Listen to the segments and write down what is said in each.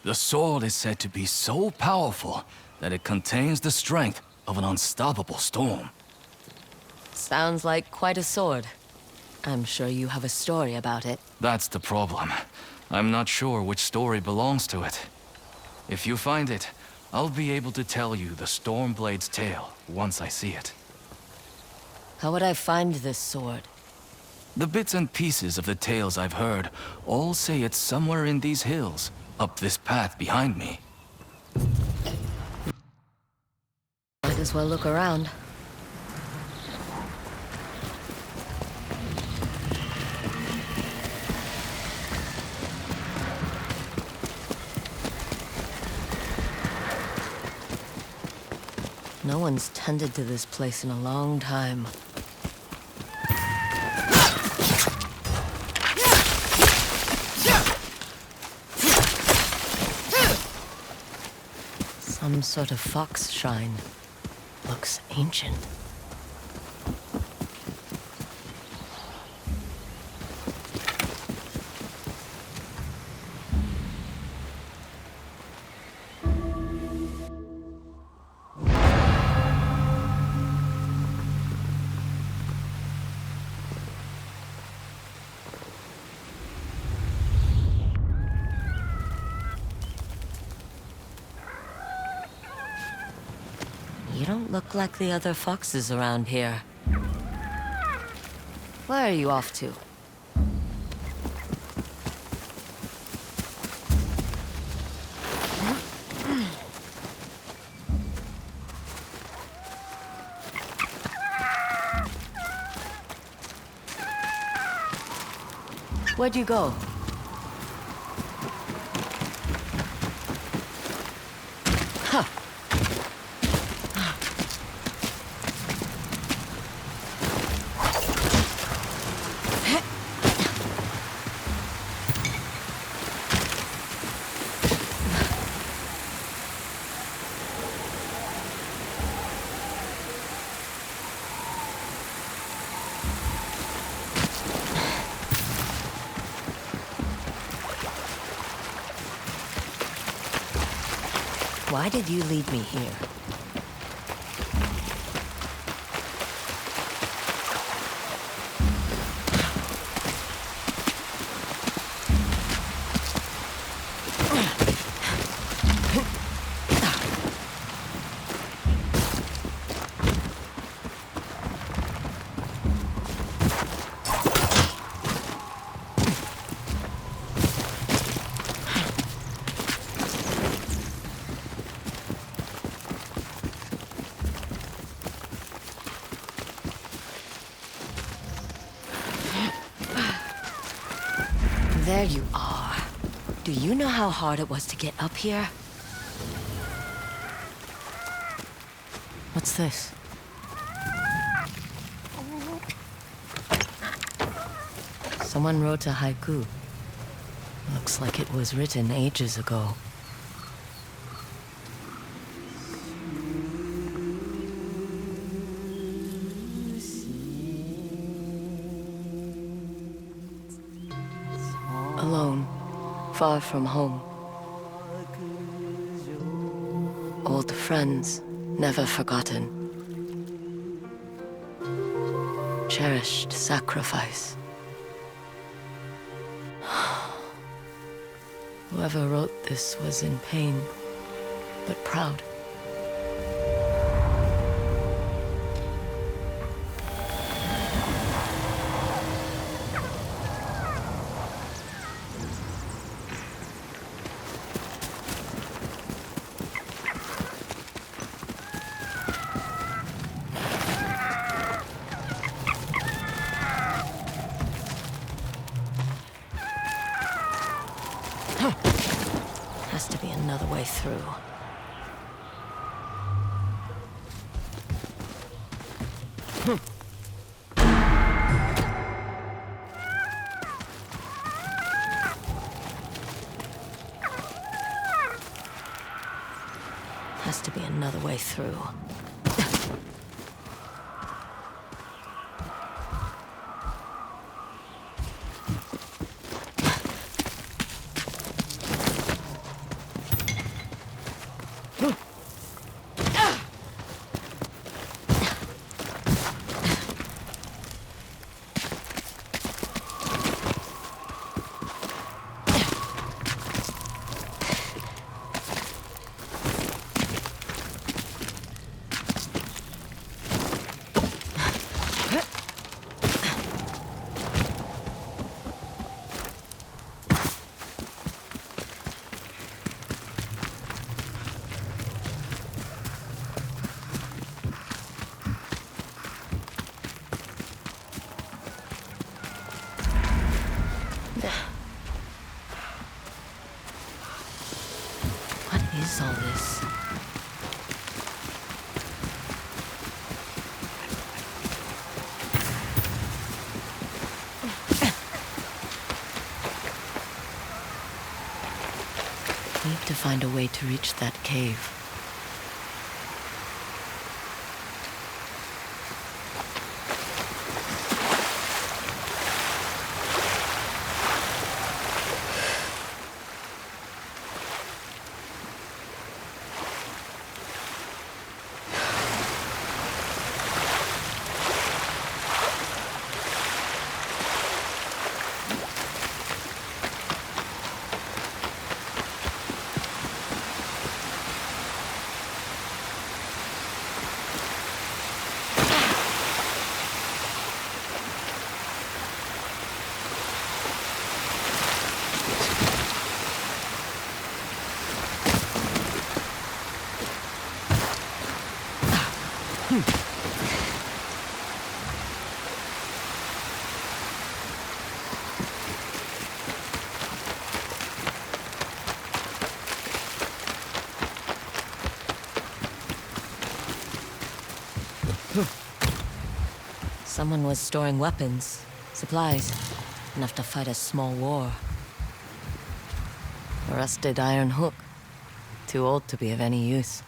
The sword is said to be so powerful that it contains the strength of an unstoppable storm. Sounds like quite a sword. I'm sure you have a story about it. That's the problem. I'm not sure which story belongs to it. If you find it, I'll be able to tell you the Stormblade's tale once I see it. How would I find this sword? The bits and pieces of the tales I've heard all say it's somewhere in these hills, up this path behind me. Might as well look around. No one's tended to this place in a long time. Some sort of fox shrine. Looks ancient. You don't look like the other foxes around here. Where are you off to? Where'd you go? Why did you lead me here? There you are. Do you know how hard it was to get up here? What's this? Someone wrote a haiku. Looks like it was written ages ago. Alone, far from home. Old friends, never forgotten. Cherished sacrifice. Whoever wrote this was in pain, but proud. Has to be another way through. Has to be another way through. is all this? Need to find a way to reach that cave. Someone was storing weapons, supplies, enough to fight a small war. A rusted iron hook, too old to be of any use.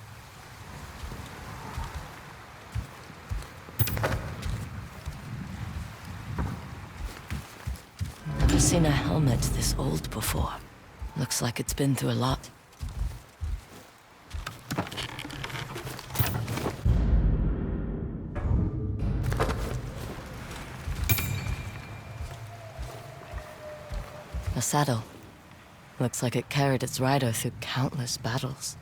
Never seen a helmet this old before. Looks like it's been through a lot. A saddle. Looks like it carried its rider through countless battles.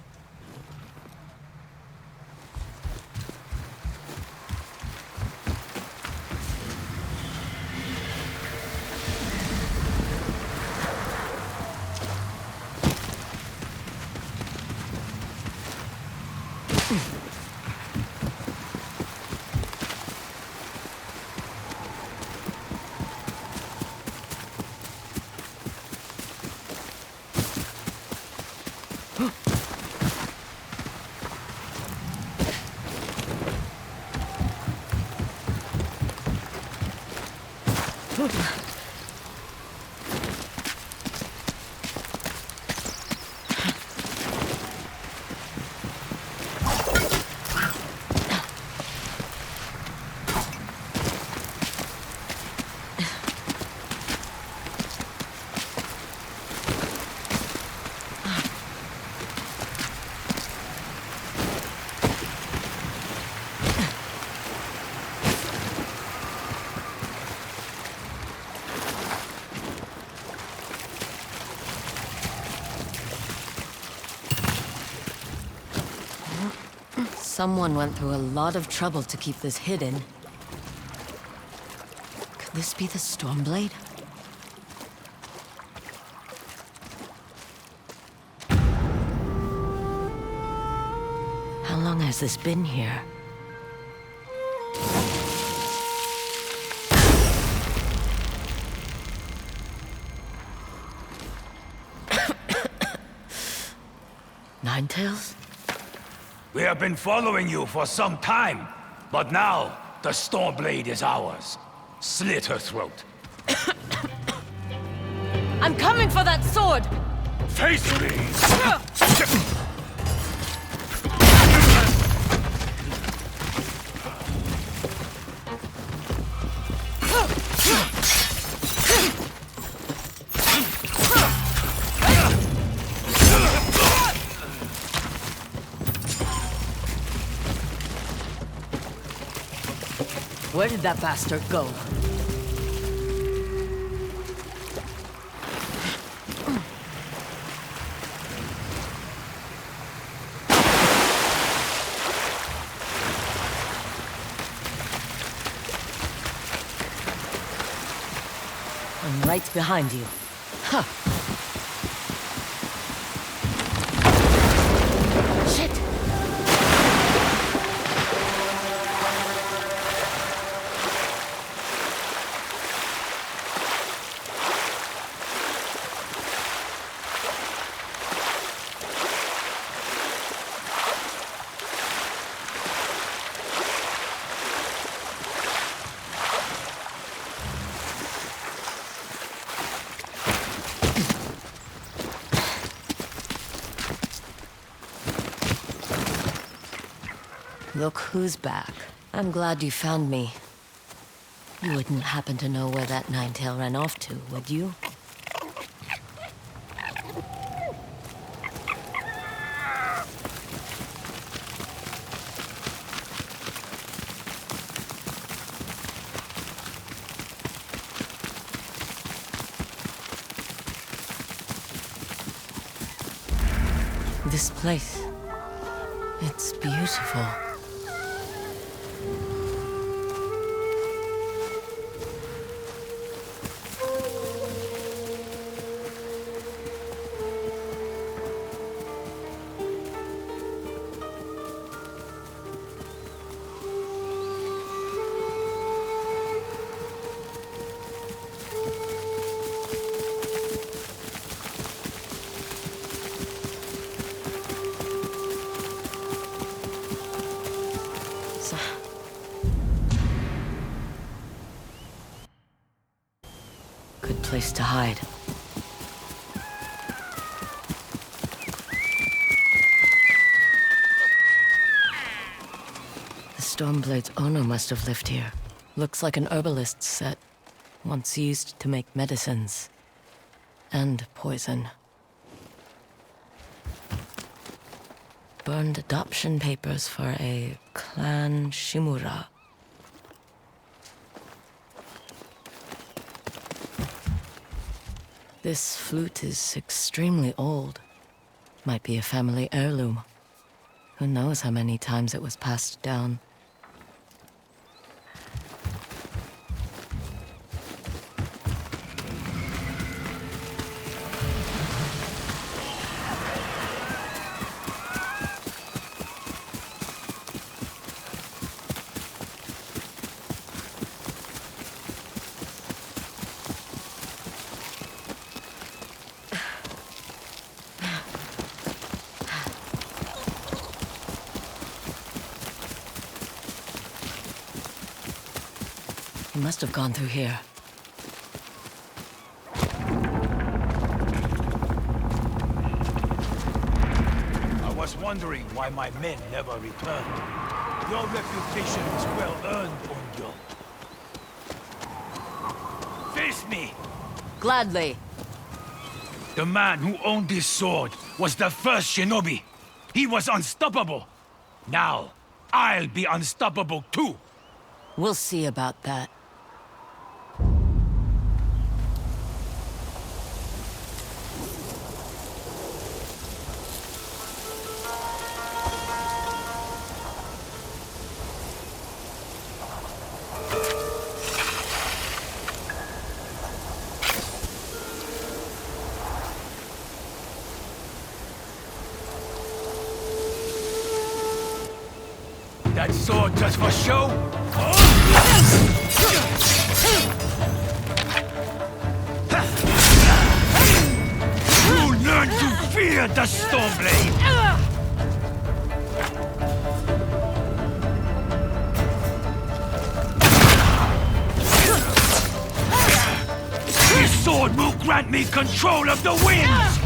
Someone went through a lot of trouble to keep this hidden. Could this be the Stormblade? How long has this been here? Ninetales? We have been following you for some time, but now the Stormblade is ours. Slit her throat. I'm coming for that sword! Face me! Where did that bastard go? I'm right behind you. Huh. Shit! Look who's back. I'm glad you found me. You wouldn't happen to know where that nine-tail ran off to, would you? This place, it's beautiful. Good place to hide. The Stormblade's owner must have lived here. Looks like an herbalist's set, once used to make medicines. And poison. Burned adoption papers for a clan Shimura. This flute is extremely old. Might be a family heirloom. Who knows how many times it was passed down. He must have gone through here. I was wondering why my men never returned. Your reputation is well earned, Onyo. Face me! Gladly. The man who owned this sword was the first shinobi. He was unstoppable. Now, I'll be unstoppable too. We'll see about that. That sword just for show? You learn to fear the Stormblade! This sword will grant me control of the winds!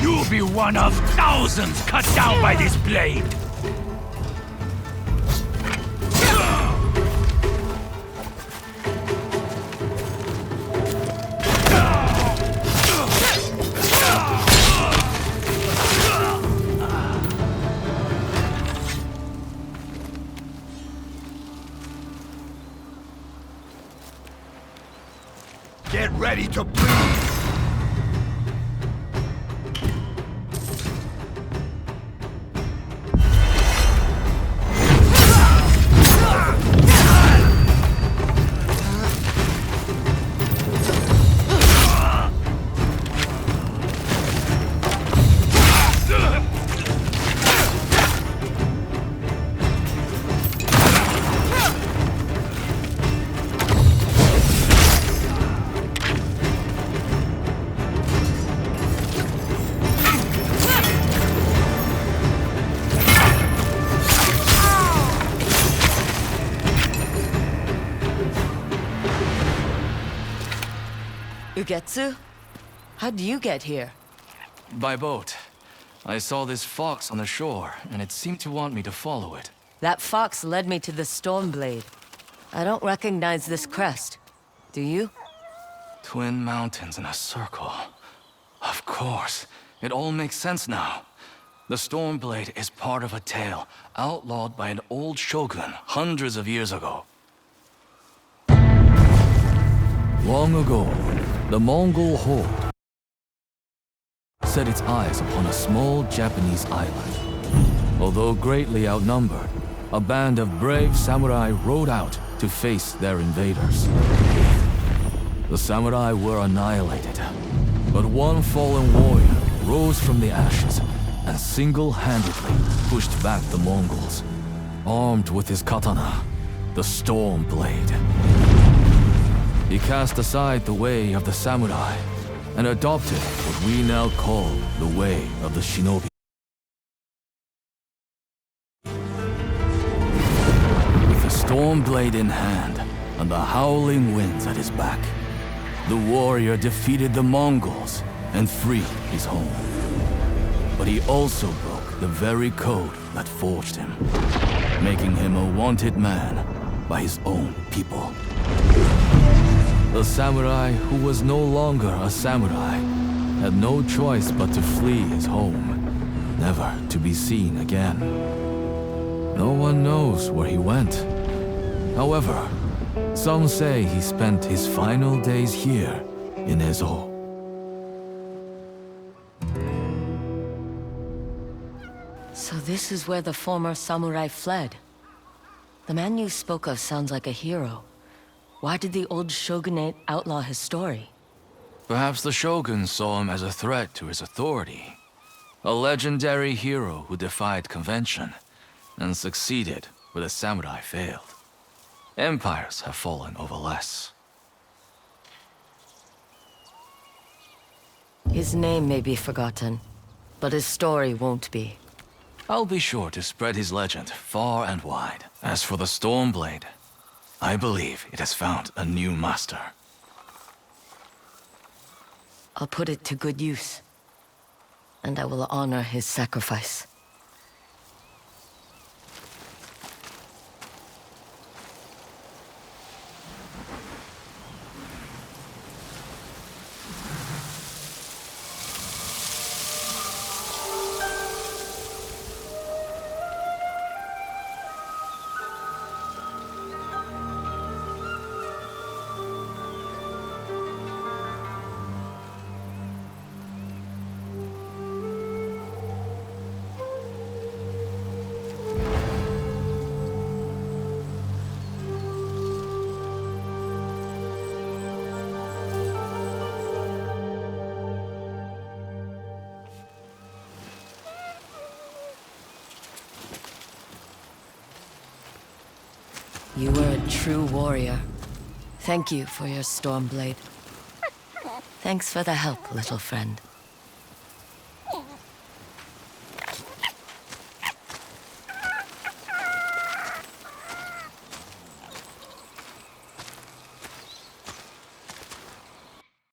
You'll be one of thousands cut down by this blade! Get ready to bleed! Ugetsu? How'd you get here? By boat. I saw this fox on the shore, and it seemed to want me to follow it. That fox led me to the Stormblade. I don't recognize this crest. Do you? Twin mountains in a circle. Of course. It all makes sense now. The Stormblade is part of a tale outlawed by an old shogun hundreds of years ago. Long ago, the Mongol horde set its eyes upon a small Japanese island. Although greatly outnumbered, a band of brave samurai rode out to face their invaders. The samurai were annihilated, but one fallen warrior rose from the ashes and single-handedly pushed back the Mongols, armed with his katana, the Stormblade. He cast aside the way of the samurai and adopted what we now call the way of the shinobi. With the Stormblade in hand and the howling winds at his back, the warrior defeated the Mongols and freed his home. But he also broke the very code that forged him, making him a wanted man by his own people. The samurai who was no longer a samurai had no choice but to flee his home, never to be seen again. No one knows where he went. However, some say he spent his final days here in Ezo. So this is where the former samurai fled. The man you spoke of sounds like a hero. Why did the old shogunate outlaw his story? Perhaps the shogun saw him as a threat to his authority. A legendary hero who defied convention and succeeded where the samurai failed. Empires have fallen over less. His name may be forgotten, but his story won't be. I'll be sure to spread his legend far and wide. As for the Stormblade, I believe it has found a new master. I'll put it to good use, and I will honor his sacrifice. You were a true warrior. Thank you for your Stormblade. Thanks for the help, little friend.